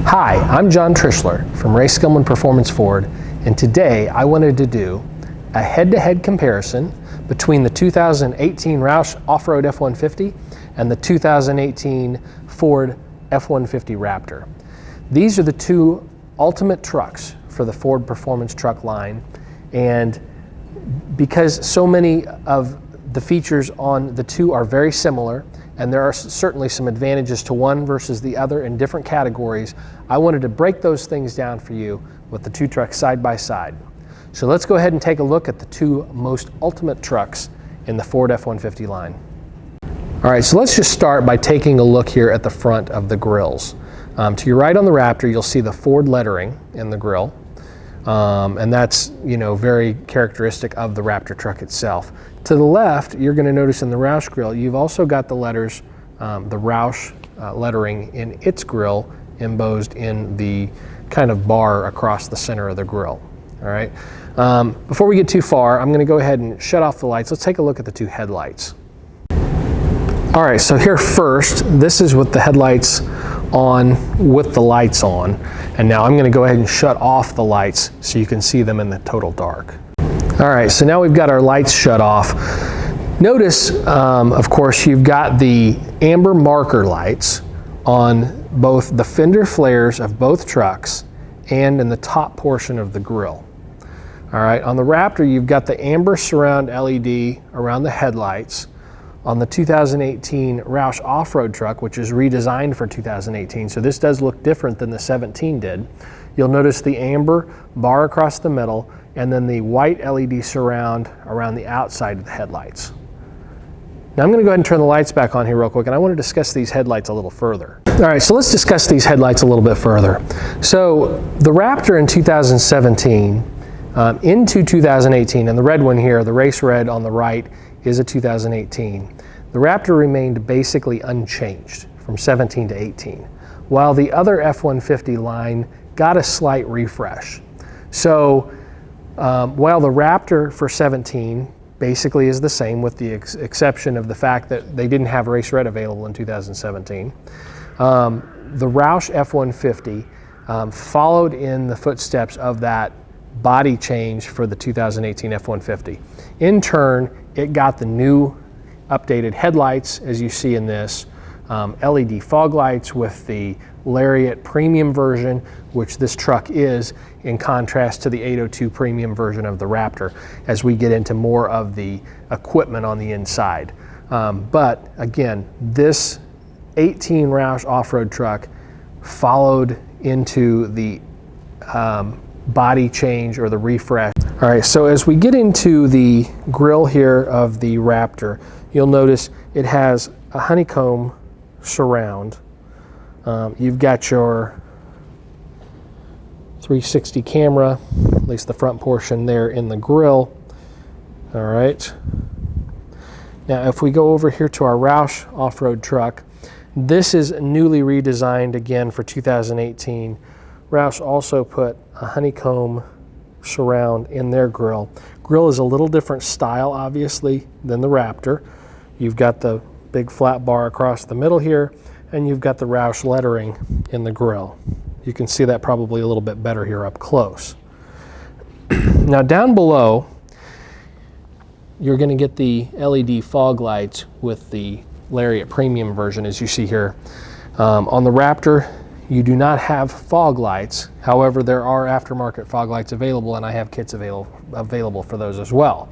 Hi, I'm John Trischler from Ray Skillman Performance Ford, and today I wanted to do a head-to-head comparison between the 2018 Roush Offroad F-150 and the 2018 Ford F-150 Raptor. These are the two ultimate trucks for the Ford Performance Truck line, and because so many of the features on the two are very similar, and there are certainly some advantages to one versus the other in different categories, I wanted to break those things down for you with the two trucks side by side. So let's go ahead and take a look at the two most ultimate trucks in the Ford F-150 line. All right, so let's just start by taking a look here at the front of the grills. To your right on the Raptor, you'll see the Ford lettering in the grill. And that's, very characteristic of the Raptor truck itself. To the left, you're going to notice in the Roush grill, you've also got the letters, the Roush lettering in its grill embossed in the kind of bar across the center of the grill. All right. Before we get too far, I'm going to go ahead and shut off the lights. Let's take a look at the two headlights. All right, so here first, this is with the headlights on with the lights on. And now I'm going to go ahead and shut off the lights so you can see them in the total dark. All right, so now we've got our lights shut off. Notice, of course, you've got the amber marker lights on both the fender flares of both trucks and in the top portion of the grille. All right, on the Raptor, you've got the amber surround LED around the headlights. On the 2018 Roush Offroad truck, which is redesigned for 2018, so this does look different than the 17 did, you'll notice the amber bar across the middle and then the white LED surround around the outside of the headlights. Now I'm going to go ahead and turn the lights back on here real quick, and I want to discuss these headlights a little further. All right, so let's discuss these headlights a little bit further. So the Raptor in 2017 into 2018, and the red one here, the race red on the right, is a 2018. The Raptor remained basically unchanged from 17 to 18, while the other F-150 line got a slight refresh. So while the Raptor for 17 basically is the same, with the exception of the fact that they didn't have race red available in 2017, the Roush F-150 followed in the footsteps of that body change for the 2018 F-150. In turn, it got the new updated headlights, as you see in this, LED fog lights with the Lariat premium version, which this truck is, in contrast to the 802 premium version of the Raptor, as we get into more of the equipment on the inside. But again, this 18 Roush Offroad truck followed into the body change or the refresh. All right, so as we get into the grille here of the Raptor, you'll notice it has a honeycomb surround. You've got your 360 camera, at least the front portion there in the grille. All right. Now, if we go over here to our Roush Offroad truck, this is newly redesigned again for 2018. Roush also put a honeycomb surround in their grille. Grille is a little different style, obviously, than the Raptor. You've got the big flat bar across the middle here, and you've got the Roush lettering in the grille. You can see that probably a little bit better here up close. Now down below, you're going to get the LED fog lights with the Lariat premium version, as you see here. On the Raptor, you do not have fog lights. However, there are aftermarket fog lights available, and I have kits available for those as well.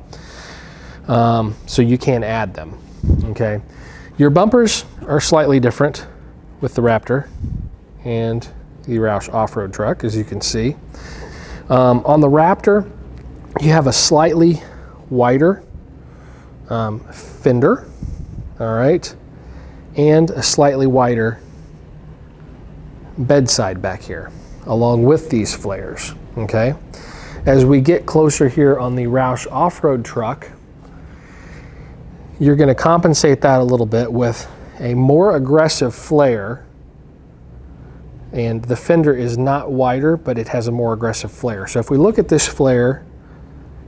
So you can add them, okay? Your bumpers are slightly different with the Raptor and the Roush Offroad truck, as you can see. On the Raptor, you have a slightly wider fender, all right, and a slightly wider bedside back here, along with these flares, okay? As we get closer here on the Roush Offroad truck, you're going to compensate that a little bit with a more aggressive flare, and the fender is not wider, but it has a more aggressive flare. So if we look at this flare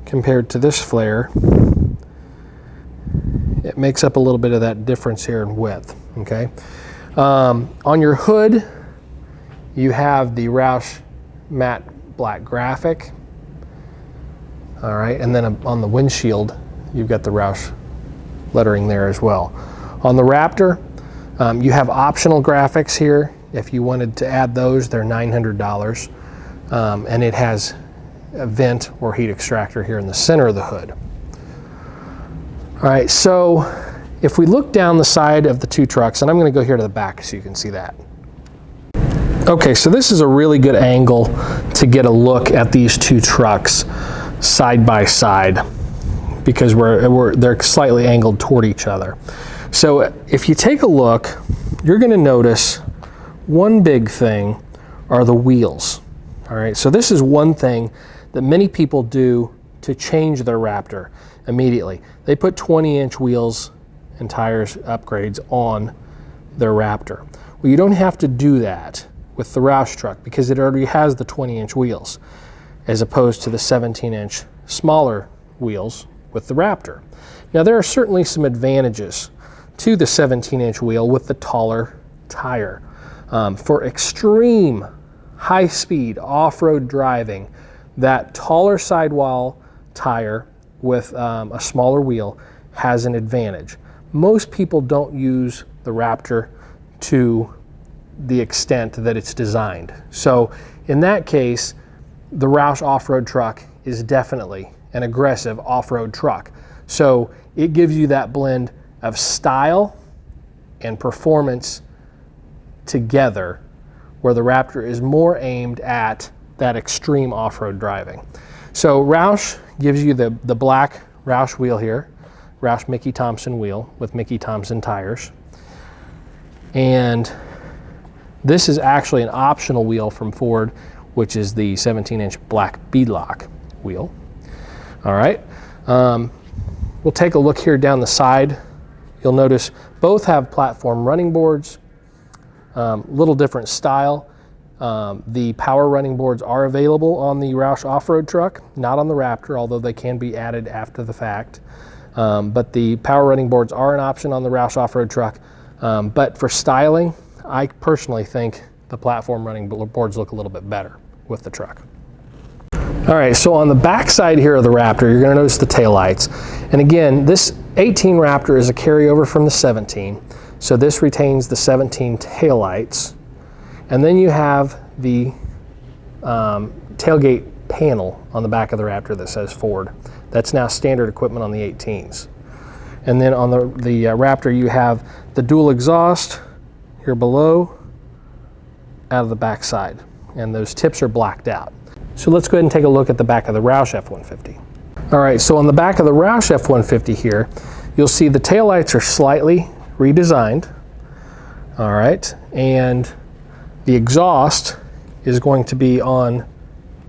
compared to this flare, it makes up a little bit of that difference here in width, okay? On your hood, you have the Roush matte black graphic. All right, and then on the windshield, you've got the Roush lettering there as well. On the Raptor, you have optional graphics here. If you wanted to add those, they're $900. And it has a vent or heat extractor here in the center of the hood. All right, so if we look down the side of the two trucks, and I'm going to go here to the back so you can see that. Okay, so this is a really good angle to get a look at these two trucks side by side, because they're slightly angled toward each other. So if you take a look, you're going to notice one big thing are the wheels. All right, so this is one thing that many people do to change their Raptor immediately. They put 20-inch wheels and tires upgrades on their Raptor. Well, you don't have to do that with the Roush truck because it already has the 20-inch wheels, as opposed to the 17-inch smaller wheels with the Raptor. Now, there are certainly some advantages to the 17-inch wheel with the taller tire. For extreme high-speed off-road driving, that taller sidewall tire with a smaller wheel has an advantage. Most people don't use the Raptor to the extent that it's designed. So in that case, the Roush off-road truck is definitely an aggressive off-road truck. So it gives you that blend of style and performance together, where the Raptor is more aimed at that extreme off-road driving. So Roush gives you the black Roush wheel here, Roush Mickey Thompson wheel with Mickey Thompson tires. And this is actually an optional wheel from Ford, which is the 17-inch black beadlock wheel. All right, we'll take a look here down the side. You'll notice both have platform running boards, little different style. The power running boards are available on the Roush off-road truck, not on the Raptor, although they can be added after the fact. But the power running boards are an option on the Roush off-road truck. But for styling, I personally think the platform running boards look a little bit better with the truck. All right, so on the back side here of the Raptor, you're going to notice the taillights. And again, this 18 Raptor is a carryover from the 17. So this retains the 17 taillights. And then you have the tailgate panel on the back of the Raptor that says Ford. That's now standard equipment on the 18s. And then on the Raptor, you have the dual exhaust here below out of the back side. And those tips are blacked out. So let's go ahead and take a look at the back of the Roush F-150. All right, so on the back of the Roush F-150 here, you'll see the taillights are slightly redesigned. All right, and the exhaust is going to be on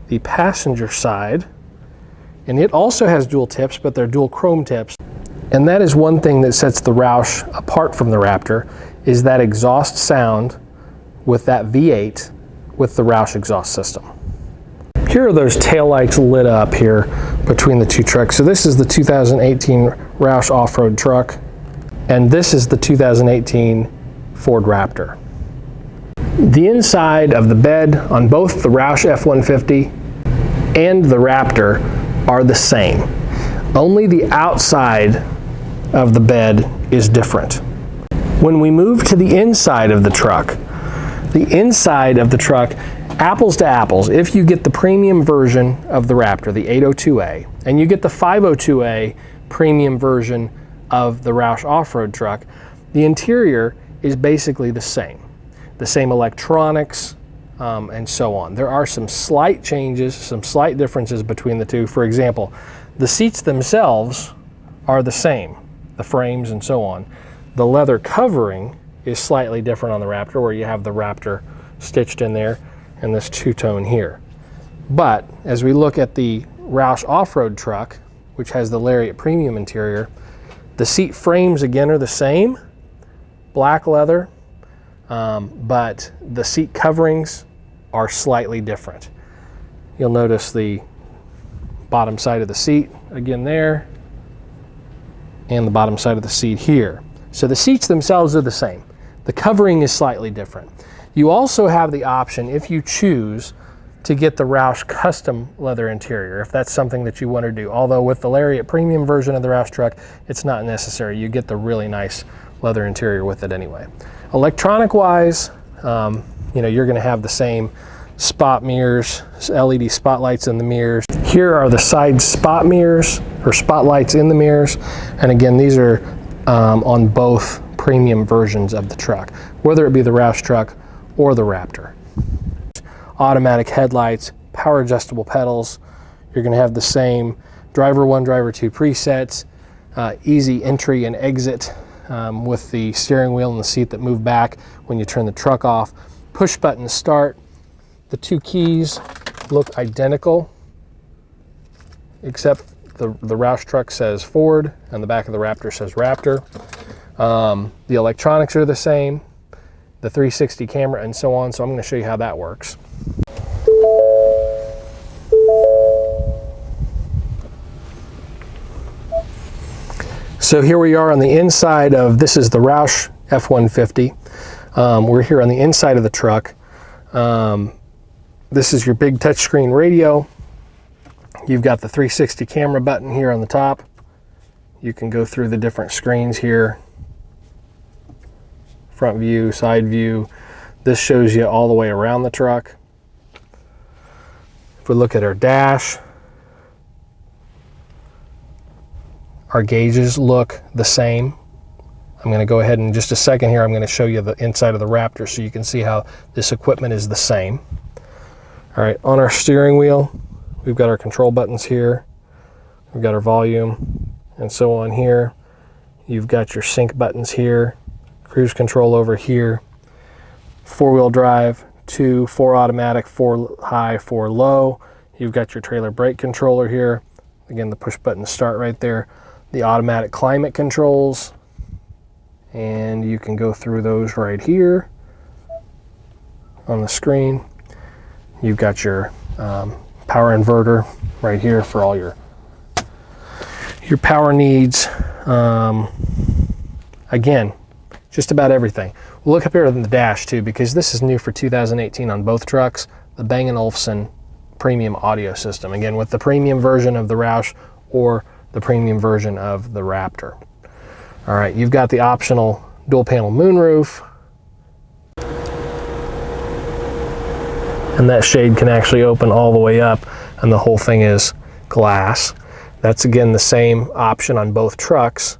the passenger side, and it also has dual tips, but they're dual chrome tips. And that is one thing that sets the Roush apart from the Raptor, is that exhaust sound with that V8 with the Roush exhaust system. Here are those taillights lit up here between the two trucks. So this is the 2018 Roush off-road truck, and this is the 2018 Ford Raptor. The inside of the bed on both the Roush F-150 and the Raptor are the same. Only the outside of the bed is different. When we move to the inside of the truck, apples to apples, if you get the premium version of the Raptor, the 802A, and you get the 502A premium version of the Roush off-road truck, the interior is basically the same electronics, and so on. There are some slight changes, some slight differences between the two. For example, the seats themselves are the same, the frames and so on. The leather covering is slightly different on the Raptor, where you have the Raptor stitched in there and this two-tone here. But as we look at the Roush off-road truck, which has the Lariat premium interior, the seat frames again are the same, black leather, but the seat coverings are slightly different. You'll notice the bottom side of the seat again there, and the bottom side of the seat here. So the seats themselves are the same. The covering is slightly different. You also have the option, if you choose, to get the Roush custom leather interior, if that's something that you want to do. Although with the Lariat premium version of the Roush truck, it's not necessary. You get the really nice leather interior with it anyway. Electronic wise, you know, you're going to have the same spot mirrors, LED spotlights in the mirrors. Here are the side spot mirrors, or spotlights in the mirrors. And again, these are on both premium versions of the truck, whether it be the Roush truck or the Raptor. Automatic headlights, power adjustable pedals. You're going to have the same driver 1, driver 2 presets, easy entry and exit with the steering wheel and the seat that move back when you turn the truck off. Push button start. The 2 keys look identical, except the Roush truck says Ford and the back of the Raptor says Raptor. The electronics are the same, the 360 camera and so on, so I'm going to show you how that works. So here we are on the inside of, this is the Roush F-150. We're here on the inside of the truck. This is your big touchscreen radio. You've got the 360 camera button here on the top. You can go through the different screens here. Front view, side view. This shows you all the way around the truck. If we look at our dash, our gauges look the same. I'm going to go ahead and in just a second here, I'm going to show you the inside of the Raptor so you can see how this equipment is the same. All right, on our steering wheel, we've got our control buttons here. We've got our volume and so on here. You've got your sync buttons here, cruise control over here, 4-wheel drive, 2, 4 automatic, 4 high, 4 low. You've got your trailer brake controller here. Again, the push button start right there. The automatic climate controls, and you can go through those right here on the screen. You've got your power inverter right here for all your power needs. Again, just about everything. We'll look up here on the dash too, because this is new for 2018 on both trucks, the Bang & Olufsen premium audio system. Again, with the premium version of the Roush or the premium version of the Raptor. All right, you've got the optional dual panel moonroof. And that shade can actually open all the way up, and the whole thing is glass. That's again the same option on both trucks.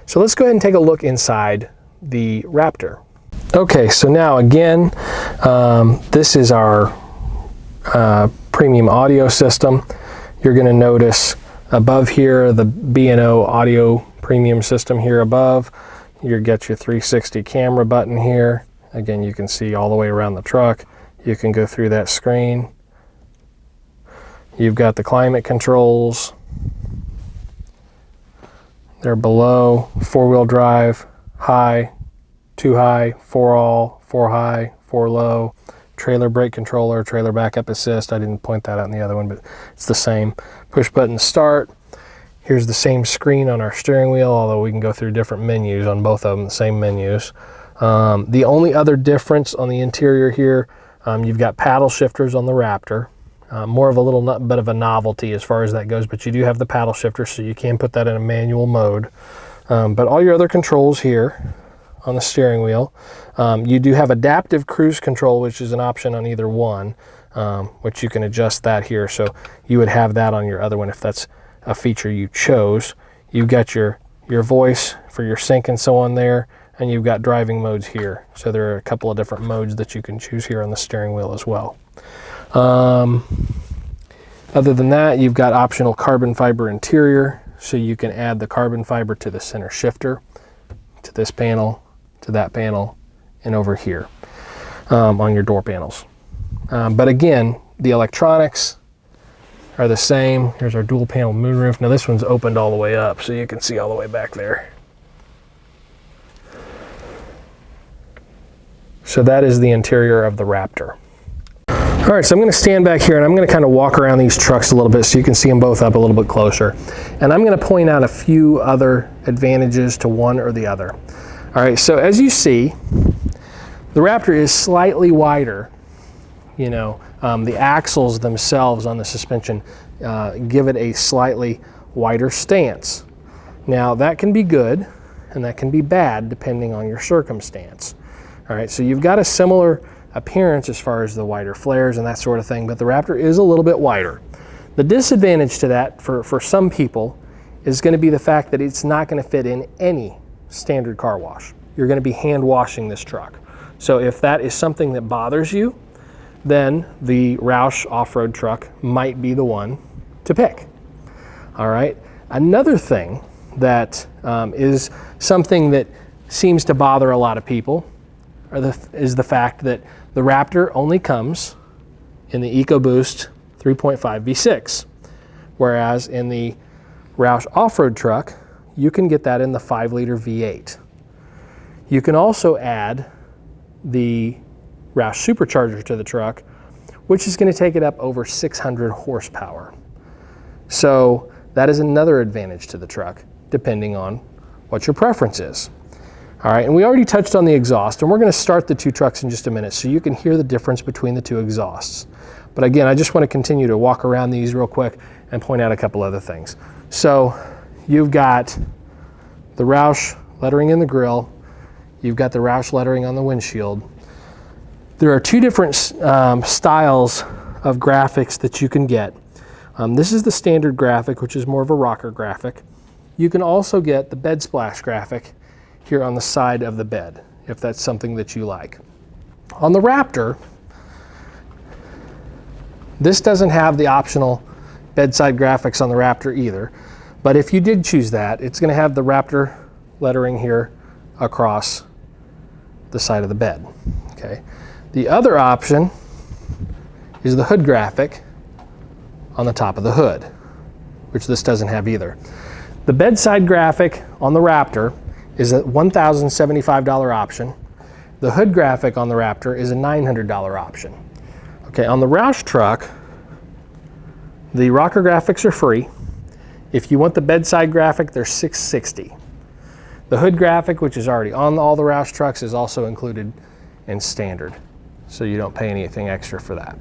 So let's go ahead and take a look inside the Raptor. Okay, so now again, this is our premium audio system. You're going to notice above here the B&O audio premium system here above. You get your 360 camera button here. Again, you can see all the way around the truck. You can go through that screen. You've got the climate controls. They're below, 4-wheel drive, high, 2 high, 4 all, 4 high, 4 low, trailer brake controller, trailer backup assist. I didn't point that out in the other one, but it's the same. Push button start. Here's the same screen on our steering wheel, although we can go through different menus on both of them, the same menus. The only other difference on the interior here, you've got paddle shifters on the Raptor. More of a little bit of a novelty as far as that goes, but you do have the paddle shifter, so you can put that in a manual mode. But all your other controls here on the steering wheel. You do have adaptive cruise control, which is an option on either one, which you can adjust that here. So you would have that on your other one if that's a feature you chose. You've got your voice for your sync and so on there, and you've got driving modes here. So there are a couple of different modes that you can choose here on the steering wheel as well. Other than that, you've got optional carbon fiber interior, so you can add the carbon fiber to the center shifter, to this panel, to that panel, and over here on your door panels. But again, the electronics are the same. Here's our dual panel moonroof. Now this one's opened all the way up, so you can see all the way back there. So that is the interior of the Raptor. All right, so I'm going to stand back here and I'm going to kind of walk around these trucks a little bit so you can see them both up a little bit closer. And I'm going to point out a few other advantages to one or the other. All right, so as you see, The Raptor is slightly wider. You know, the axles themselves on the suspension give it a slightly wider stance. Now that can be good and that can be bad depending on your circumstance. All right, so you've got a similar appearance as far as the wider flares and that sort of thing, but the Raptor is a little bit wider. The disadvantage to that for some people is going to be the fact that it's not going to fit in any standard car wash. You're going to be hand washing this truck. So if that is something that bothers you, then the Roush Offroad truck might be the one to pick. All right. Another thing that is something that seems to bother a lot of people is the fact that the Raptor only comes in the EcoBoost 3.5 V6, whereas in the Roush Offroad truck, you can get that in the 5-liter V8. You can also add the Roush supercharger to the truck, which is going to take it up over 600 horsepower. So that is another advantage to the truck, depending on what your preference is. All right, and we already touched on the exhaust, and we're going to start the two trucks in just a minute so you can hear the difference between the two exhausts. But again, I just want to continue to walk around these real quick and point out a couple other things. So you've got the Roush lettering in the grille, you've got the Roush lettering on the windshield. There are two different styles of graphics that you can get. This is the standard graphic, which is more of a rocker graphic. You can also get the bed splash graphic here on the side of the bed, if that's something that you like. On the Raptor, this doesn't have the optional bedside graphics on the Raptor either, but if you did choose that, it's going to have the Raptor lettering here across the side of the bed. Okay. The other option is the hood graphic on the top of the hood, which this doesn't have either. The bedside graphic on the Raptor is a $1,075 option. The hood graphic on the Raptor is a $900 option. Okay, on the Roush truck, the rocker graphics are free. If you want the bedside graphic, they're $660. The hood graphic, which is already on all the Roush trucks, is also included in standard, so you don't pay anything extra for that.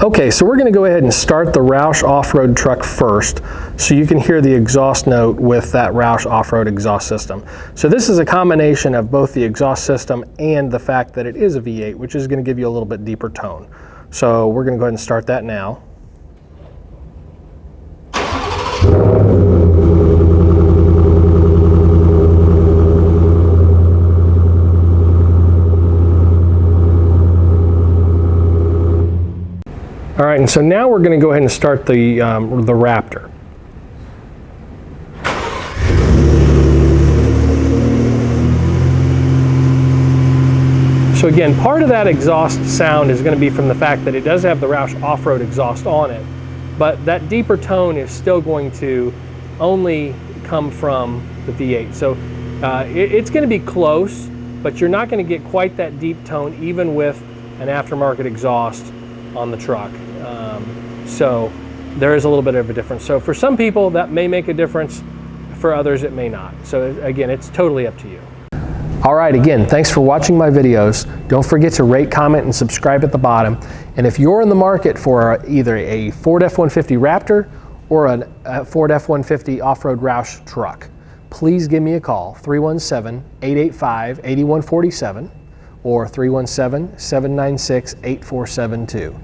Okay, so we're going to go ahead and start the Roush Offroad truck first so you can hear the exhaust note with that Roush Offroad exhaust system. So this is a combination of both the exhaust system and the fact that it is a V8, which is going to give you a little bit deeper tone. So we're going to go ahead and start that now. All right, and so now we're going to go ahead and start the Raptor. So again, part of that exhaust sound is going to be from the fact that it does have the Roush Offroad exhaust on it, but that deeper tone is still going to only come from the V8. So it's going to be close, but you're not going to get quite that deep tone even with an aftermarket exhaust on the truck. So there is a little bit of a difference. So for some people that may make a difference, for others it may not. So again, it's totally up to you. All right, again, thanks for watching my videos. Don't forget to rate, comment, and subscribe at the bottom. And if you're in the market for either a Ford F-150 Raptor or a Ford F-150 off-road Roush truck, please give me a call, 317-885-8147 or 317-796-8472.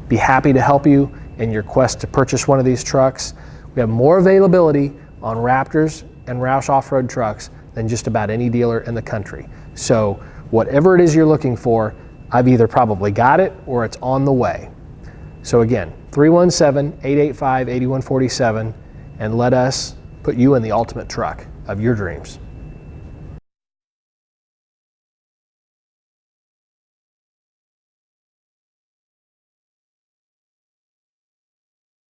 Be happy to help you in your quest to purchase one of these trucks. We have more availability on Raptors and Roush Offroad trucks than just about any dealer in the country. So whatever it is you're looking for, I've either probably got it or it's on the way. So again, 317-885-8147, and let us put you in the ultimate truck of your dreams.